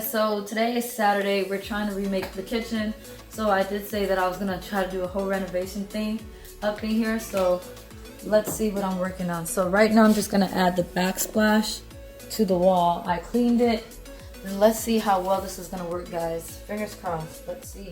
so today is Saturday. We're trying to remake the kitchen. So I did say that I was gonna try to do a whole renovation thing up in here. So let's see what I'm working on. So right now I'm just gonna add the backsplash to the wall. I cleaned it. And let's see how well this is gonna work, guys. Fingers crossed. Let's see.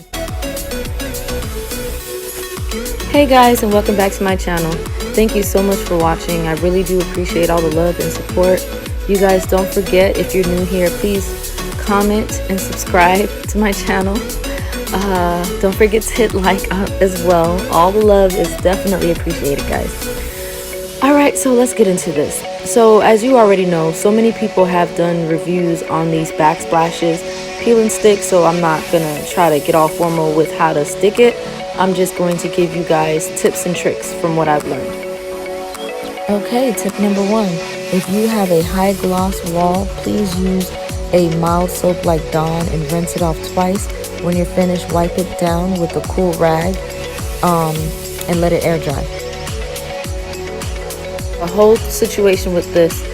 Hey guys, and welcome back to my channel. Thank you so much for watching. I really do appreciate all the love and support. You guys, don't forget, if you're new here, please comment and subscribe to my channel. Don't forget to hit like up as well. All the love is definitely appreciated, guys. Alright, so let's get into this. So as you already know, so many people have done reviews on these backsplashes, peel and stick, so I'm not gonna try to get all formal with how to stick it. I'm just going to give you guys tips and tricks from what I've learned. Okay, tip number 1. If you have a high gloss wall, please use a mild soap like Dawn and rinse it off twice. When you're finished, wipe it down with a cool rag and let it air dry. The whole situation with this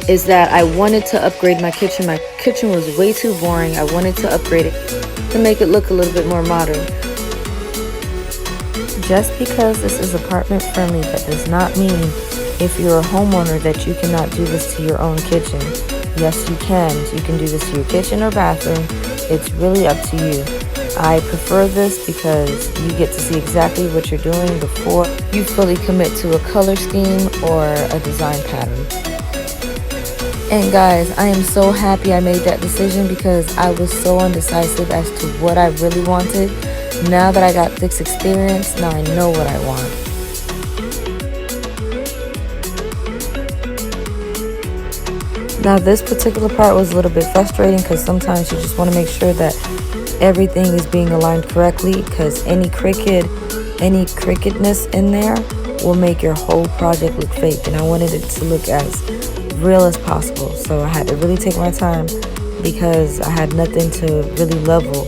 is that I wanted to upgrade my kitchen. My kitchen was way too boring. I wanted to upgrade it to make it look a little bit more modern. Just because this is apartment friendly, that does not mean if you're a homeowner that you cannot do this to your own kitchen. Yes, you can. You can do this to your kitchen or bathroom. It's really up to you. I prefer this because you get to see exactly what you're doing before you fully commit to a color scheme or a design pattern. And guys, I am so happy I made that decision because I was so undecisive as to what I really wanted. Now that I got this experience, now I know what I want. Now this particular part was a little bit frustrating because sometimes you just want to make sure that everything is being aligned correctly, because any crookedness in there will make your whole project look fake, and I wanted it to look as real as possible. So I had to really take my time because I had nothing to really level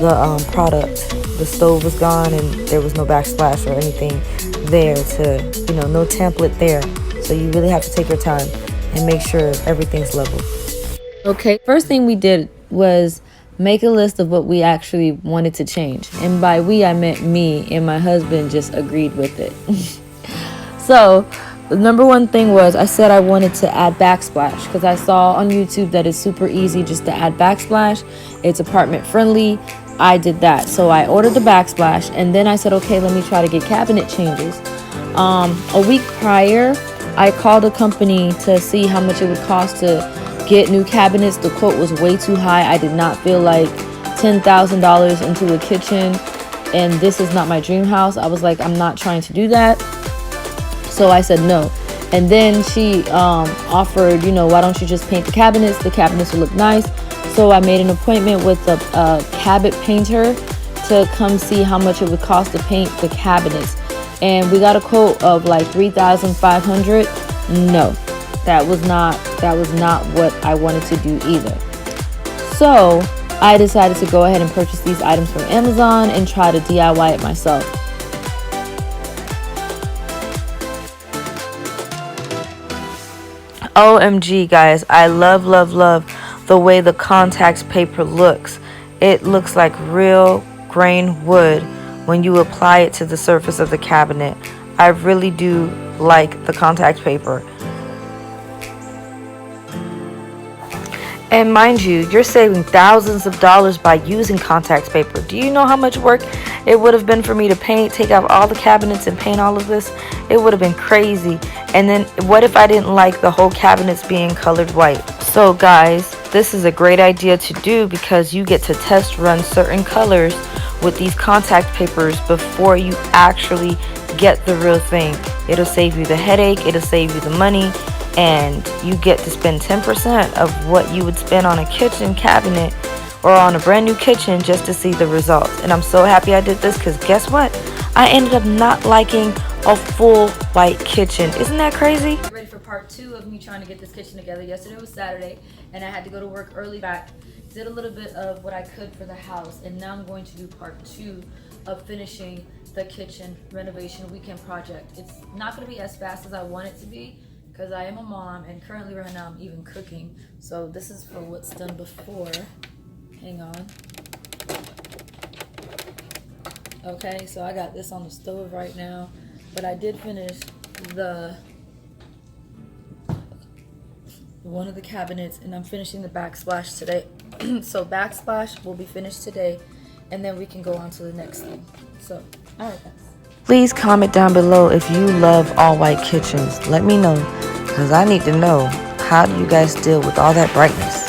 the product. The stove was gone and there was no backsplash or anything there to, no template there. So you really have to take your time and make sure everything's level. Okay, first thing we did was make a list of what we actually wanted to change. And by we, I meant me, and my husband just agreed with it. So the number one thing was I said I wanted to add backsplash because I saw on YouTube that it's super easy just to add backsplash. It's apartment friendly. I did that. So I ordered the backsplash, and then I said, okay, let me try to get cabinet changes. A week prior, I called a company to see how much it would cost to get new cabinets. The quote was way too high. I did not feel like $10,000 into a kitchen, and this is not my dream house. I was like, I'm not trying to do that. So I said no. And then she offered, why don't you just paint the cabinets? The cabinets will look nice. So I made an appointment with a cabinet painter to come see how much it would cost to paint the cabinets. And we got a quote of like $3,500. No, that was not what I wanted to do either. So I decided to go ahead and purchase these items from Amazon and try to DIY it myself. OMG guys, I love the way the contact paper looks. It looks like real grain wood when you apply it to the surface of the cabinet. I really do like the contact paper. And mind you, you're saving thousands of dollars by using contact paper. Do you know how much work it would have been for me to take out all the cabinets and paint all of this? It would have been crazy. And then what if I didn't like the whole cabinets being colored white? So guys, this is a great idea to do because you get to test run certain colors with these contact papers before you actually get the real thing. It'll save you the headache, it'll save you the money, and you get to spend 10% of what you would spend on a kitchen cabinet or on a brand new kitchen just to see the results. And I'm so happy I did this because guess what? I ended up not liking a full white kitchen. Isn't that crazy? Ready for part 2 of me trying to get this kitchen together. Yesterday was Saturday and I had to go to work early back. Did a little bit of what I could for the house, and now I'm going to do part 2 of finishing the kitchen renovation weekend project. It's not going to be as fast as I want it to be because I am a mom and currently right now I'm even cooking. So this is for what's done before. Hang on. Okay, so I got this on the stove right now, but I did finish the one of the cabinets, and I'm finishing the backsplash today. So backsplash will be finished today, and then we can go on to the next thing. So, alright guys. Please comment down below if you love all white kitchens. Let me know, because I need to know, how do you guys deal with all that brightness?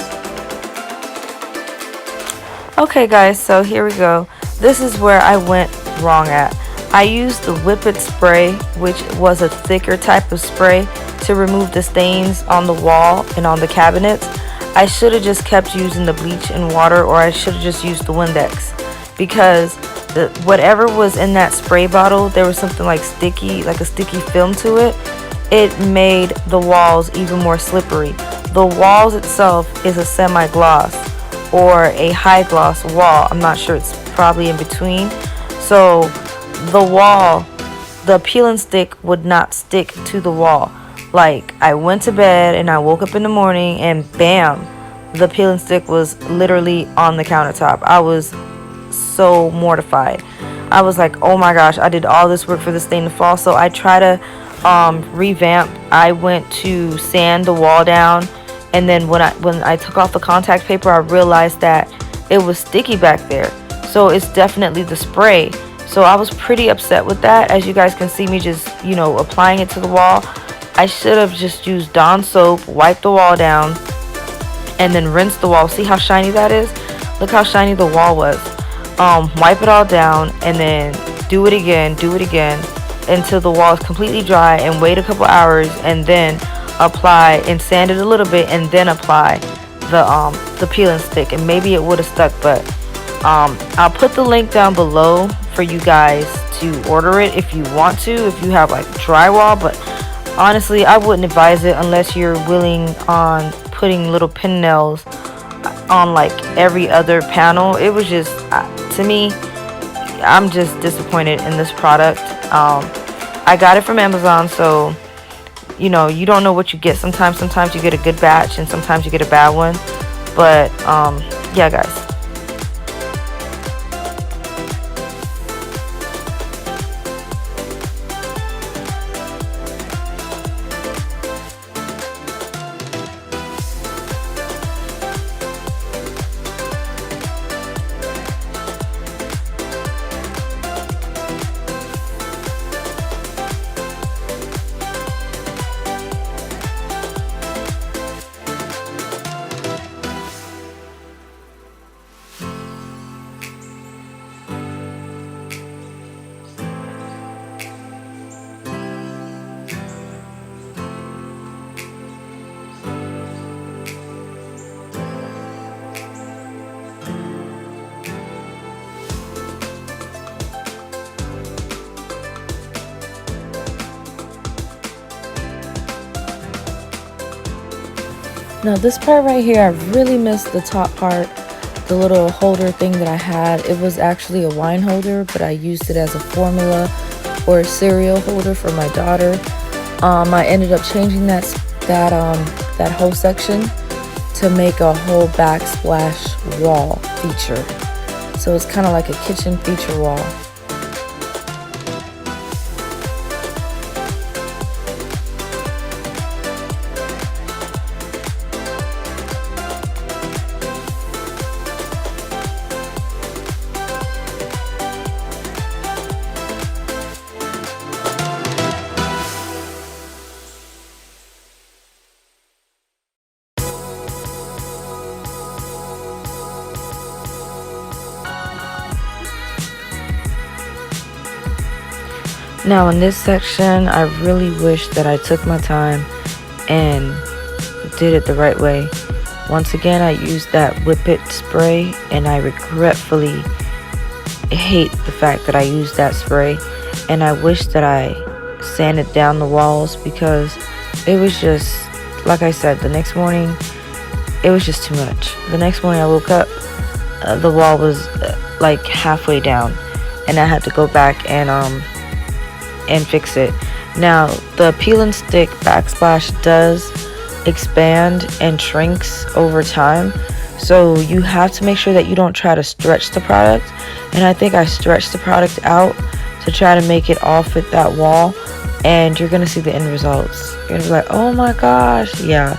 Okay guys, so here we go. This is where I went wrong at. I used the Whippet spray, which was a thicker type of spray, to remove the stains on the wall and on the cabinets. I should have just kept using the bleach and water, or I should have just used the Windex, because whatever was in that spray bottle, there was something like a sticky film to it. It made the walls even more slippery. The walls itself is a semi-gloss or a high gloss wall. I'm not sure, it's probably in between. So the wall, the peel and stick would not stick to the wall. Like, I went to bed and I woke up in the morning and bam, the peel and stick was literally on the countertop. I was so mortified. I was like, oh my gosh, I did all this work for this thing to fall. So I try to revamp. I went to sand the wall down, and then when I took off the contact paper, I realized that it was sticky back there. So it's definitely the spray. So I was pretty upset with that. As you guys can see me just, applying it to the wall. I should have just used Dawn soap, wiped the wall down, and then rinse the wall. See how shiny that is? Look how shiny the wall was. Wipe it all down, and then do it again until the wall is completely dry, and wait a couple hours, and then apply and sand it a little bit, and then apply the peel and stick, and maybe it would have stuck. But I'll put the link down below for you guys to order it if you want to, if you have like drywall. But honestly, I wouldn't advise it unless you're willing on putting little pin nails on like every other panel. It was just, to me, I'm just disappointed in this product. I got it from Amazon, so you don't know what you get. Sometimes you get a good batch, and sometimes you get a bad one. But yeah guys. Now this part right here, I really missed the top part, the little holder thing that I had. It was actually a wine holder, but I used it as a formula or a cereal holder for my daughter. I ended up changing that whole section to make a whole backsplash wall feature. So it's kind of like a kitchen feature wall. Now in this section, I really wish that I took my time and did it the right way. Once again, I used that Whippet spray, and I regretfully hate the fact that I used that spray, and I wish that I sanded down the walls, because it was just, like I said, the next morning, it was just too much. The next morning I woke up, the wall was like halfway down, and I had to go back and fix it. Now the peel and stick backsplash does expand and shrinks over time, So you have to make sure that you don't try to stretch the product. And I think I stretched the product out to try to make it all fit that wall. And you're going to see the end results. You're going to be like, oh my gosh. Yeah,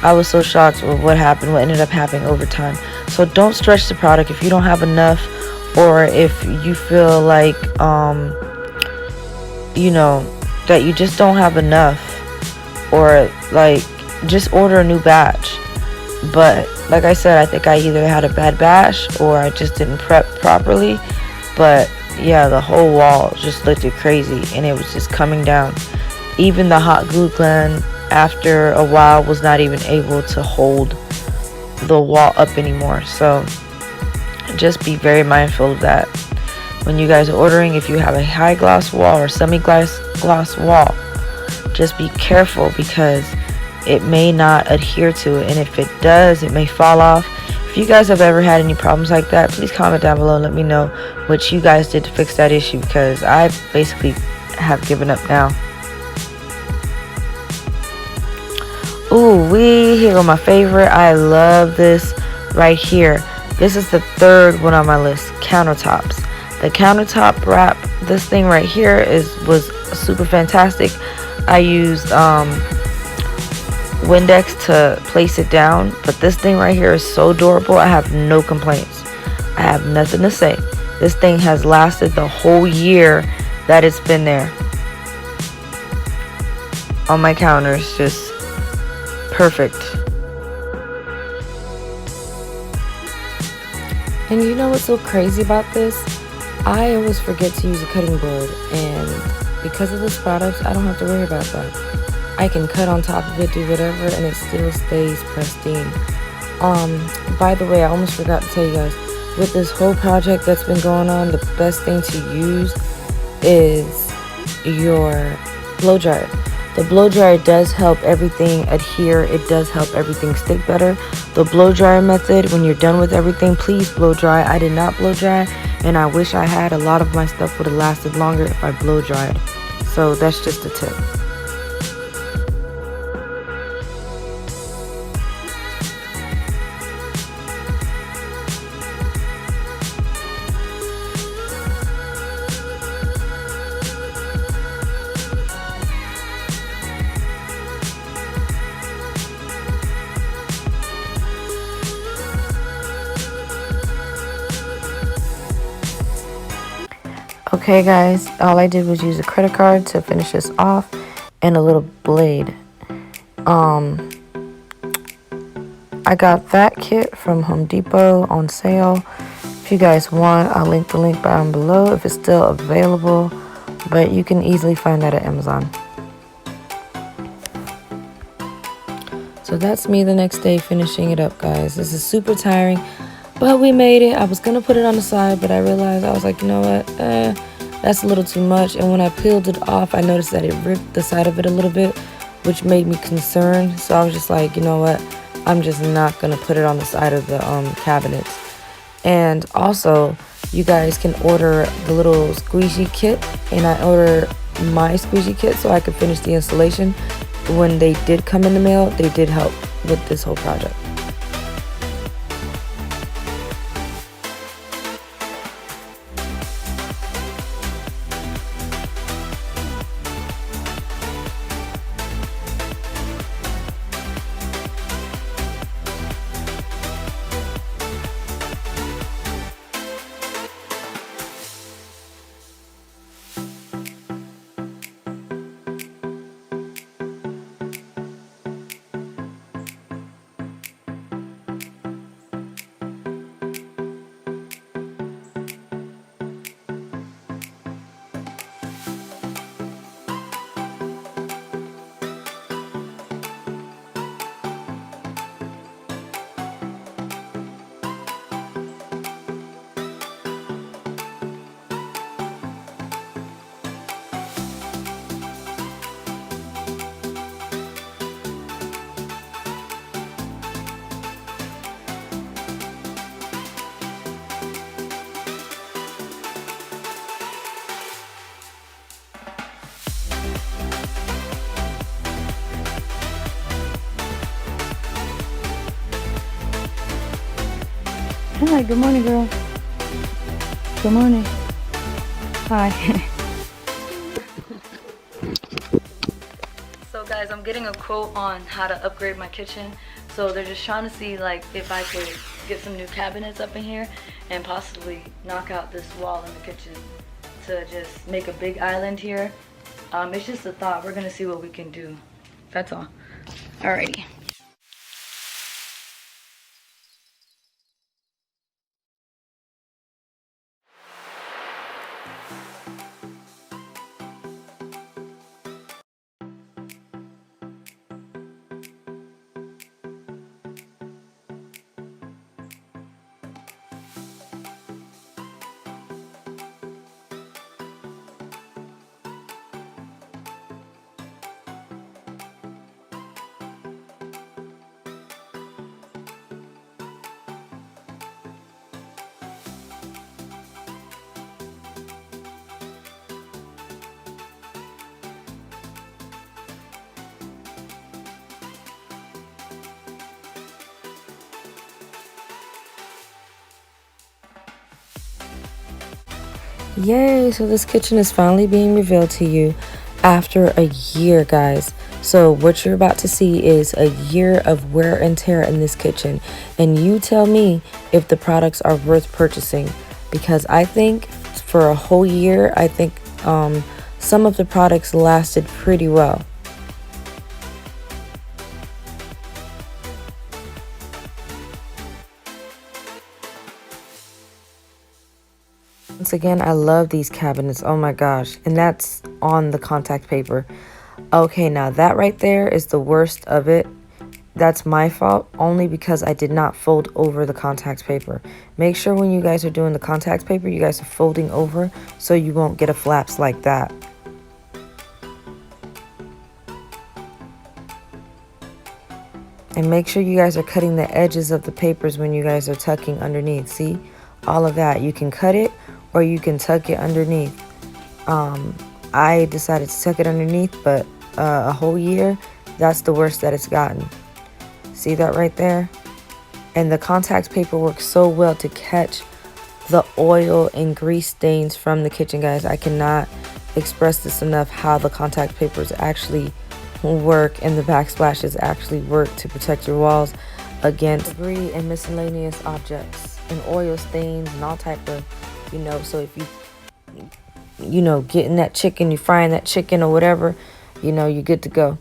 I was so shocked with what happened, what ended up happening over time. So don't stretch the product if you don't have enough, or if you feel like, you know, that you just don't have enough, or like just order a new batch. But like I said, I think I either had a bad batch or I just didn't prep properly. But yeah, the whole wall just looked crazy and it was just coming down. Even the hot glue gun after a while was not even able to hold the wall up anymore. So just be very mindful of that when you guys are ordering. If you have a high gloss wall or semi gloss wall, just be careful, because it may not adhere to it, and if it does, it may fall off. If you guys have ever had any problems like that, please comment down below and let me know what you guys did to fix that issue, because I basically have given up now. Ooh, here go my favorite. I love this right here. This is the third one on my list, countertops. The countertop wrap, this thing right here was super fantastic. I used Windex to place it down, but this thing right here is so durable. I have no complaints. I have nothing to say. This thing has lasted the whole year that it's been there on my counters. Just perfect. And you know what's so crazy about this? I always forget to use a cutting board, and because of this product, I don't have to worry about that. I can cut on top of it, do whatever, and it still stays pristine. By the way, I almost forgot to tell you guys, with this whole project that's been going on, the best thing to use is your blow dryer. The blow dryer does help everything adhere. It does help everything stick better. The blow dryer method, when you're done with everything, please blow dry. I did not blow dry, and I wish I had. A lot of my stuff would have lasted longer if I blow dried. So that's just a tip. Okay guys, all I did was use a credit card to finish this off, and a little blade. I got that kit from Home Depot on sale. If you guys want, I'll link the link down below if it's still available, but you can easily find that at Amazon. So that's me the next day finishing it up, guys. This is super tiring, but we made it. I was gonna put it on the side, but I realized, I was like, you know what, that's a little too much. And when I peeled it off, I noticed that it ripped the side of it a little bit, which made me concerned. So I was just like, you know what, I'm just not gonna put it on the side of the cabinets. And also, you guys can order the little squeegee kit, and I ordered my squeegee kit so I could finish the installation. When they did come in the mail, they did help with this whole project. Hi, good morning, girl. Good morning. Hi. So guys, I'm getting a quote on how to upgrade my kitchen. So they're just trying to see like if I could get some new cabinets up in here and possibly knock out this wall in the kitchen to just make a big island here. It's just a thought. We're gonna see what we can do. That's all. Alrighty. Yay, so this kitchen is finally being revealed to you after a year, guys. So what you're about to see is a year of wear and tear in this kitchen. And you tell me if the products are worth purchasing. Because I think for a whole year, I think some of the products lasted pretty well. Once again, I love these cabinets. Oh my gosh. And that's on the contact paper. Okay, now that right there is the worst of it. That's my fault only because I did not fold over the contact paper. Make sure when you guys are doing the contact paper, you guys are folding over so you won't get a flaps like that. And make sure you guys are cutting the edges of the papers when you guys are tucking underneath. See, all of that. You can cut it or you can tuck it underneath. I decided to tuck it underneath, but a whole year, that's the worst that it's gotten. See that right there? And the contact paper works so well to catch the oil and grease stains from the kitchen, guys. I cannot express this enough, how the contact papers actually work and the backsplashes actually work to protect your walls against debris and miscellaneous objects and oil stains and all type of, so if you getting that chicken, you frying that chicken or whatever, you're good to go.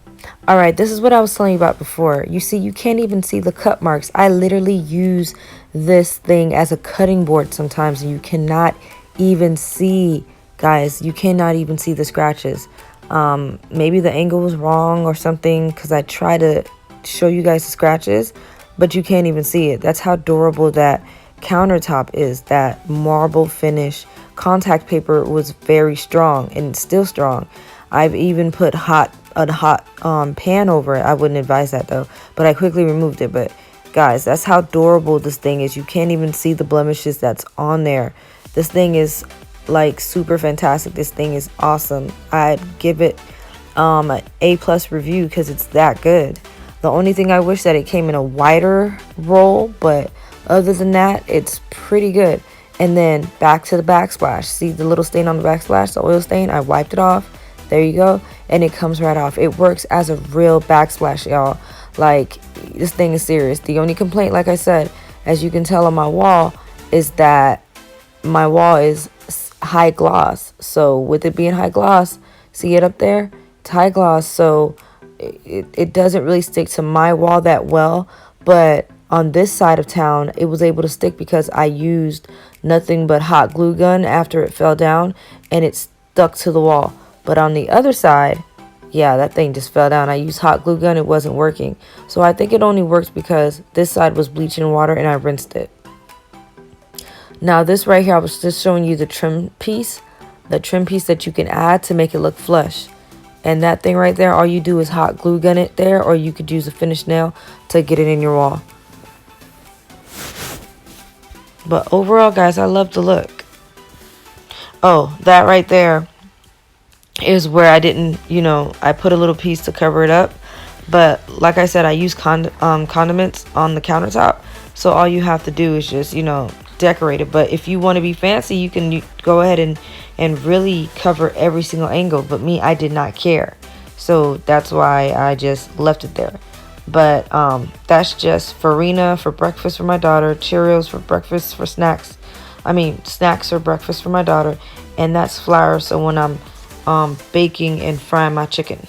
All right, this is what I was telling you about before. You see, you can't even see the cut marks. I literally use this thing as a cutting board sometimes, and you cannot even see, guys, you cannot even see the scratches. Maybe the angle was wrong or something, because I try to show you guys the scratches, but you can't even see it. That's how durable that countertop is. That marble finish contact paper was very strong and it's still strong. I've even put a hot pan over it. I wouldn't advise that though, but I quickly removed it. But guys, that's how durable this thing is. You can't even see the blemishes that's on there. This thing is like super fantastic. This thing is awesome. I'd give it an A+ review because it's that good. The only thing I wish that it came in a wider roll, but other than that, it's pretty good. And then back to the backsplash. See the little stain on the backsplash, the oil stain? I wiped it off. There you go. And it comes right off. It works as a real backsplash, y'all. Like, this thing is serious. The only complaint, like I said, as you can tell on my wall, is that my wall is high gloss. So with it being high gloss, see it up there? It's high gloss, so it doesn't really stick to my wall that well. But on this side of town, it was able to stick because I used nothing but hot glue gun after it fell down, and it stuck to the wall. But on the other side, yeah, that thing just fell down. I used hot glue gun, it wasn't working. So I think it only works because this side was bleached in water and I rinsed it. Now this right here, I was just showing you the trim piece that you can add to make it look flush. And that thing right there, all you do is hot glue gun it there, or you could use a finished nail to get it in your wall. But overall, guys, I love the look. Oh, that right there is where I didn't, I put a little piece to cover it up. But like I said, I use condiments on the countertop. So all you have to do is just, decorate it. But if you want to be fancy, you can go ahead and really cover every single angle. But me, I did not care. So that's why I just left it there. But that's just farina for breakfast for my daughter, Cheerios for breakfast for snacks. Snacks for breakfast for my daughter, and that's flour. So when I'm baking and frying my chicken,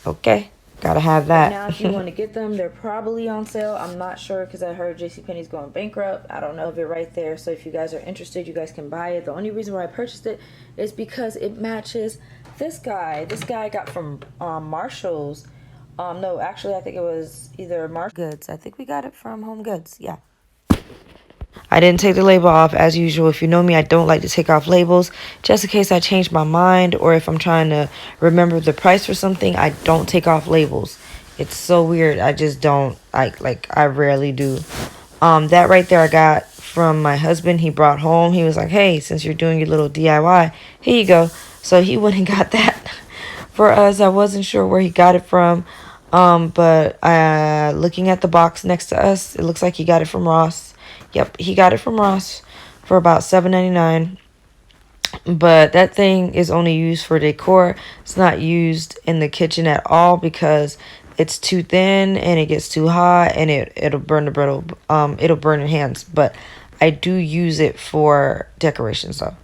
okay, gotta have that. Now, if you want to get them, they're probably on sale. I'm not sure because I heard JCPenney's going bankrupt. I don't know if they're right there. So if you guys are interested, you guys can buy it. The only reason why I purchased it is because it matches this guy. This guy I got from Marshall's. No, actually, I think it was either Goods. I think we got it from Home Goods. Yeah. I didn't take the label off as usual. If you know me, I don't like to take off labels just in case I change my mind, or if I'm trying to remember the price for something, I don't take off labels. It's so weird. I just don't. I rarely do. That right there I got from my husband. He brought home. He was like, "Hey, since you're doing your little DIY, here you go." So he went and got that for us. I wasn't sure where he got it from. But looking at the box next to us, it looks like he got it from Ross. Yep, he got it from Ross for about $7.99. But that thing is only used for decor. It's not used in the kitchen at all because it's too thin and it gets too hot and it'll burn the brittle. It'll burn your hands. But I do use it for decorations though,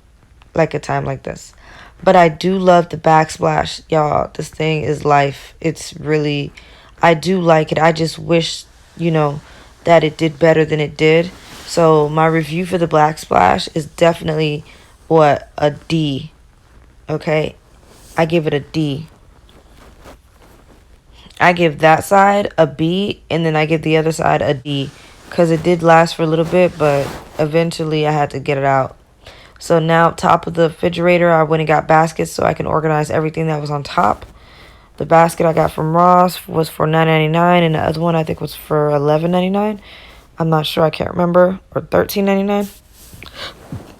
like a time like this. But I do love the backsplash, y'all. This thing is life. It's really, I do like it. I just wish, that it did better than it did. So my review for the backsplash is definitely a D. Okay, I give it a D. I give that side a B, and then I give the other side a D, because it did last for a little bit, but eventually I had to get it out. So now, top of the refrigerator, I went and got baskets so I can organize everything that was on top. The basket I got from Ross was for $9.99, and the other one I think was for $11.99. I'm not sure, I can't remember, or $13.99.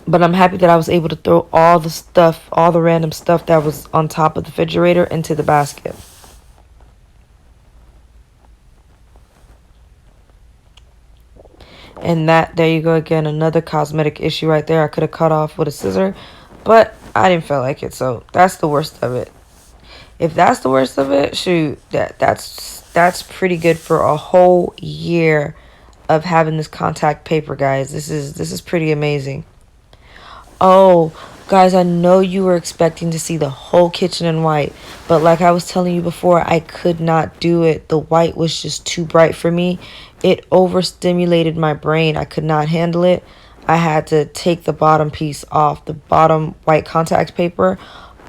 But I'm happy that I was able to throw all the stuff, all the random stuff that was on top of the refrigerator into the basket. And there you go again, another cosmetic issue right there. I could have cut off with a scissor, but I didn't feel like it, so that's the worst of it. If that's the worst of it, shoot, that's pretty good for a whole year of having this contact paper, guys. This is pretty amazing. Oh, guys, I know you were expecting to see the whole kitchen in white, but like I was telling you before, I could not do it. The white was just too bright for me. It overstimulated my brain. I could not handle it. I had to take the bottom piece off, the bottom white contact paper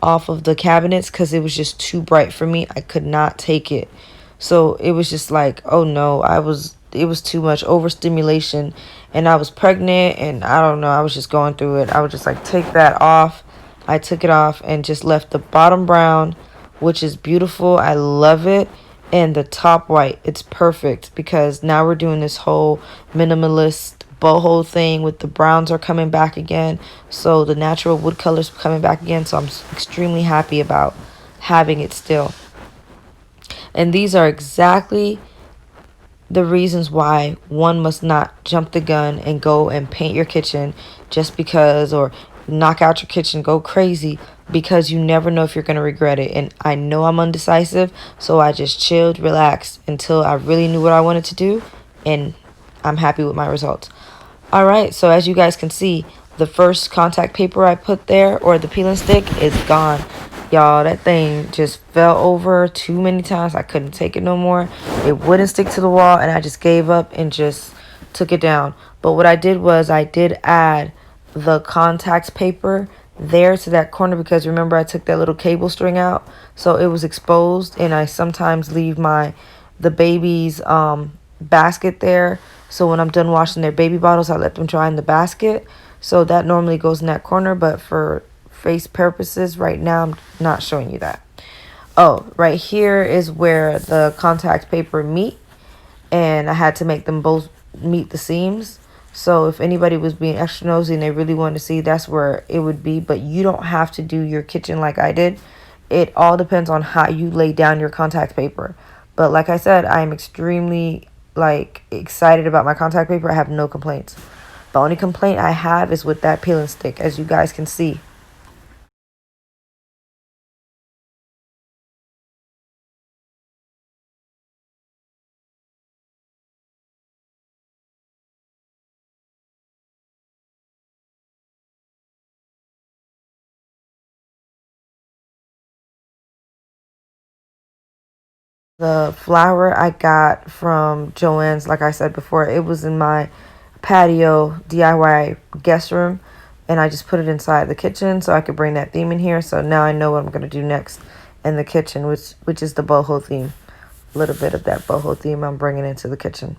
off of the cabinets because it was just too bright for me. I could not take it. So it was just like, oh no, it was too much overstimulation, and I was pregnant, and I don't know, I was just going through it. I would just like take that off. I took it off and just left the bottom brown, which is beautiful. I love it. And the top white, it's perfect because now we're doing this whole minimalist boho thing with the browns are coming back again. So the natural wood colors coming back again. So I'm extremely happy about having it still. And these are exactly the reasons why one must not jump the gun and go and paint your kitchen just because, or knock out your kitchen, go crazy, because you never know if you're going to regret it. And I know I'm undecisive, so I just chilled, relaxed until I really knew what I wanted to do, and I'm happy with my results. All right, so as you guys can see, the first contact paper I put there, or the peeling stick, is gone. Y'all, that thing just fell over too many times. I couldn't take it no more. It wouldn't stick to the wall, and I just gave up and just took it down. But what I did was I did add the contact paper there to that corner, because remember I took that little cable string out, so it was exposed. And I sometimes leave the baby's basket there, so when I'm done washing their baby bottles, I let them dry in the basket. So that normally goes in that corner, but for face purposes right now, I'm not showing you that. Oh, right here is where the contact paper meet, and I had to make them both meet the seams. So if anybody was being extra nosy and they really wanted to see, that's where it would be. But you don't have to do your kitchen like I did. It all depends on how you lay down your contact paper. But like I said, I am extremely like excited about my contact paper. I have no complaints. The only complaint I have is with that peeling stick, as you guys can see. The flour I got from Joann's, like I said before, it was in my patio DIY guest room, and I just put it inside the kitchen so I could bring that theme in here. So now I know what I'm gonna do next in the kitchen, which is the boho theme. A little bit of that boho theme I'm bringing into the kitchen.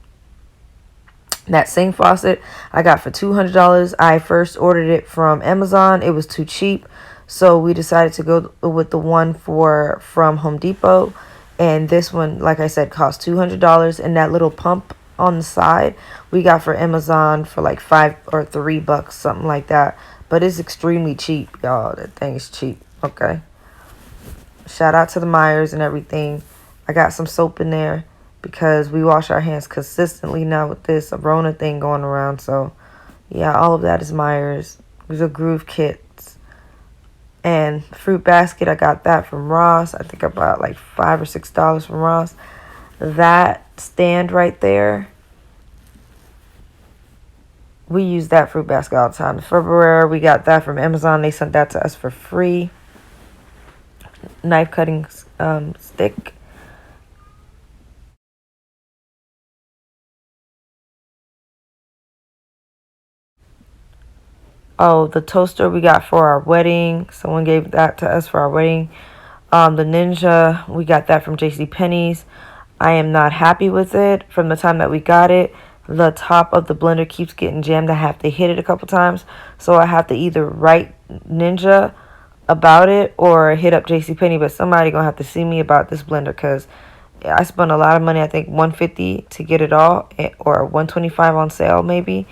That sink faucet I got for $200. I first ordered it from Amazon. It was too cheap, so we decided to go with the one from Home Depot. And this one, like I said, cost $200. And that little pump on the side we got for Amazon for like $5 or $3, something like that. But it's extremely cheap, y'all. That thing is cheap. Okay. Shout out to the Myers and everything. I got some soap in there because we wash our hands consistently now with this Rona thing going around. So, yeah, all of that is Myers. There's a Groove Kits. And fruit basket, I got that from Ross. I think I bought like $5 or $6 from Ross. That stand right there, we use that fruit basket all the time. The February, we got that from Amazon. They sent that to us for free. Knife cutting stick. Oh, the toaster we got for our wedding. Someone gave that to us for our wedding. The Ninja, we got that from JCPenney's. I am not happy with it from the time that we got it. The top of the blender keeps getting jammed. I have to hit it a couple times. So I have to either write Ninja about it or hit up JCPenney. But somebody going to have to see me about this blender because I spent a lot of money. I think $150 to get it all or $125 on sale maybe.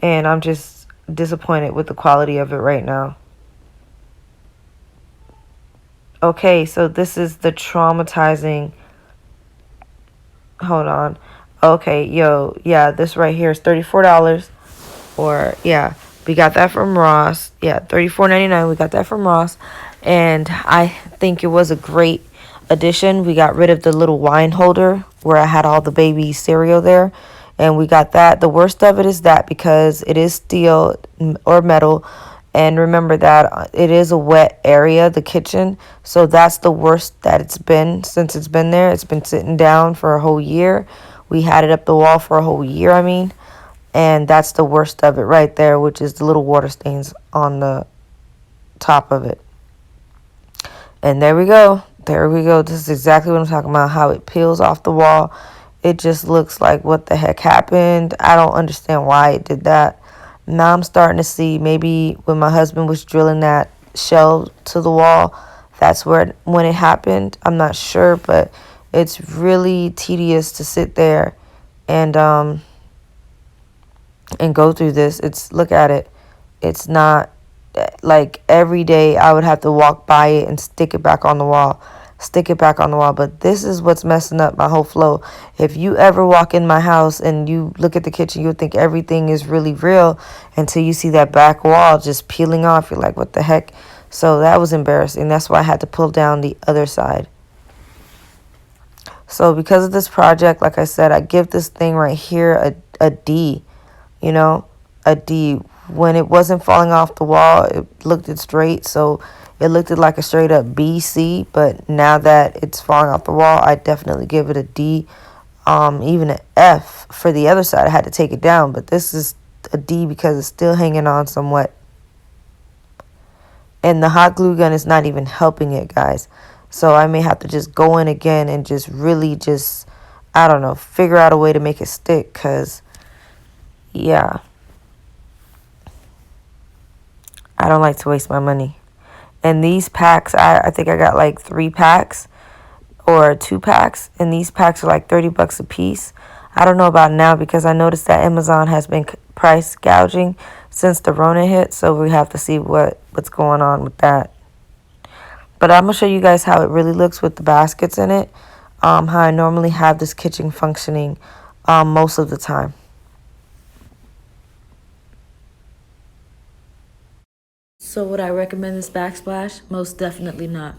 And I'm just disappointed with the quality of it right now. Okay, so this is the traumatizing. Hold on. Okay, yo, yeah, this right here is $34. Or yeah, we got that from Ross. Yeah, $34.99. We got that from Ross, and I think it was a great addition. We got rid of the little wine holder where I had all the baby cereal there. And we got that. The worst of it is that because it is steel or metal. And remember that it is a wet area, the kitchen. So that's the worst that it's been since it's been there. It's been sitting down for a whole year. We had it up the wall for a whole year, I mean. And that's the worst of it right there, which is the little water stains on the top of it. And there we go. There we go. This is exactly what I'm talking about, how it peels off the wall. It just looks like what the heck happened. I don't understand why it did that. Now I'm starting to see maybe when my husband was drilling that shell to the wall, that's when it happened. I'm not sure, but it's really tedious to sit there and go through this. Look at it. It's not like every day I would have to walk by it and stick it back on the wall. But this is what's messing up my whole flow. If you ever walk in my house and you look at the kitchen, you'll think everything is really real until you see that back wall just peeling off. You're like, what the heck? So that was embarrassing. That's why I had to pull down the other side. So because of this project, like I said, I give this thing right here a D, a D. When it wasn't falling off the wall, it looked it straight, so it looked like a straight up B, C. But now that it's falling off the wall, I definitely give it a D, even an F for the other side. I had to take it down, but this is a D because it's still hanging on somewhat. And the hot glue gun is not even helping it, guys. So I may have to just go in again and just really I don't know, figure out a way to make it stick because, yeah. I don't like to waste my money. And these packs, I think I got like 3 packs or 2 packs. And these packs are like $30 a piece. I don't know about now because I noticed that Amazon has been price gouging since the Rona hit. So we have to see what's going on with that. But I'm going to show you guys how it really looks with the baskets in it. How I normally have this kitchen functioning most of the time. So would I recommend this backsplash? Most definitely not.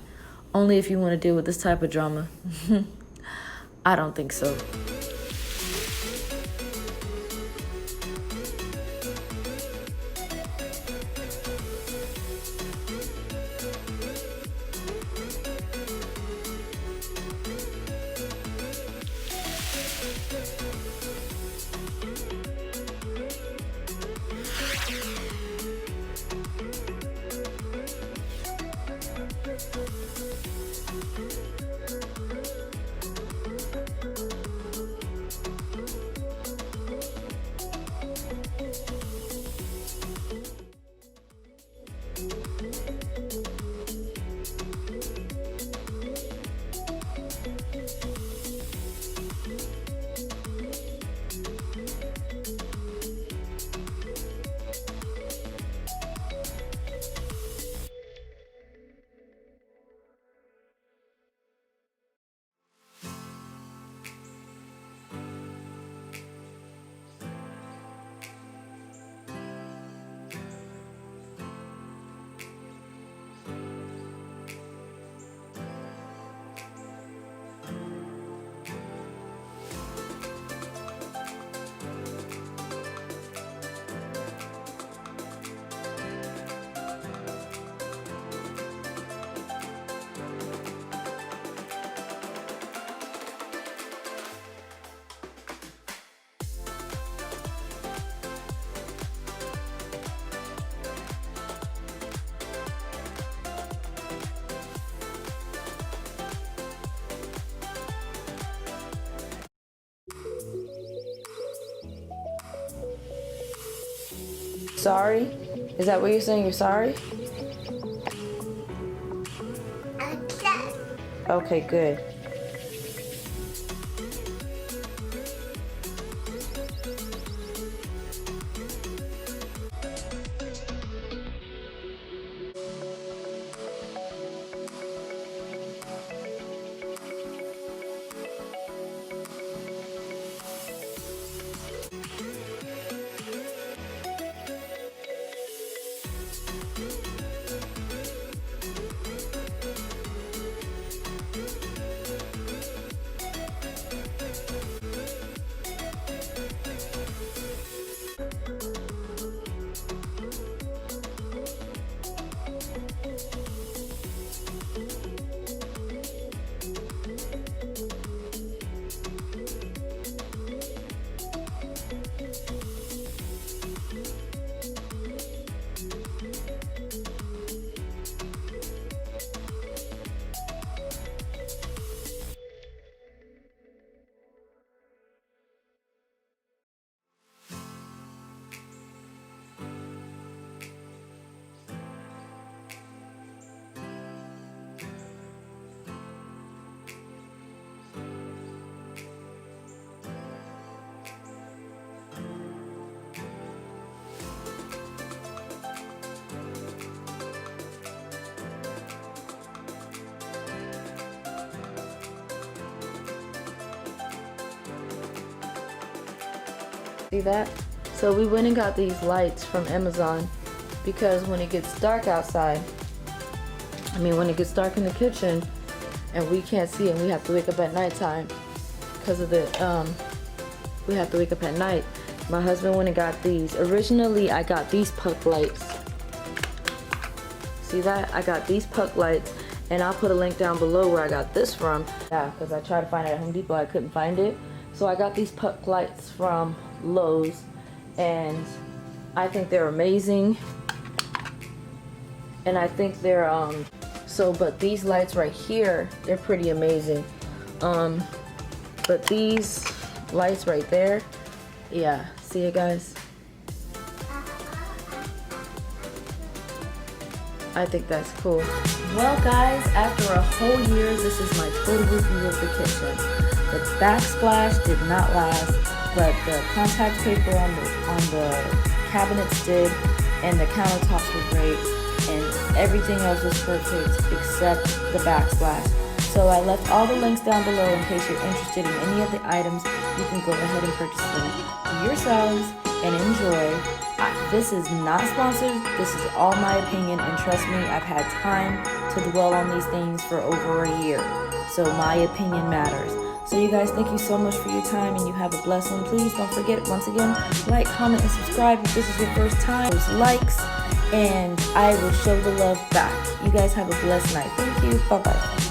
Only if you want to deal with this type of drama. I don't think so. Sorry? Is that what you're saying? You're sorry? Okay, good. See that? So we went and got these lights from Amazon because when it gets dark outside, when it gets dark in the kitchen and we can't see and we have to wake up at nighttime because of the, we have to wake up at night. My husband went and got these. Originally, I got these puck lights. See that? I got these puck lights, and I'll put a link down below where I got this from. Yeah, because I tried to find it at Home Depot, I couldn't find it. So I got these puck lights from Lowe's, and I think they're amazing. And I think they're but these lights right here, they're pretty amazing. But these lights right there, yeah, see it, guys? I think that's cool. Well, guys, after a whole year, this is my total review of the kitchen. The backsplash did not last, but the contact paper on the cabinets did, and the countertops were great, and everything else was perfect except the backsplash. So I left all the links down below in case you're interested in any of the items. You can go ahead and purchase them yourselves and enjoy. This is not sponsored. This is all my opinion, and trust me, I've had time to dwell on these things for over a year. So my opinion matters. So you guys, thank you so much for your time, and you have a blessed one. Please don't forget, once again, like, comment, and subscribe if this is your first time. Those likes, and I will show the love back. You guys have a blessed night. Thank you. Bye-bye.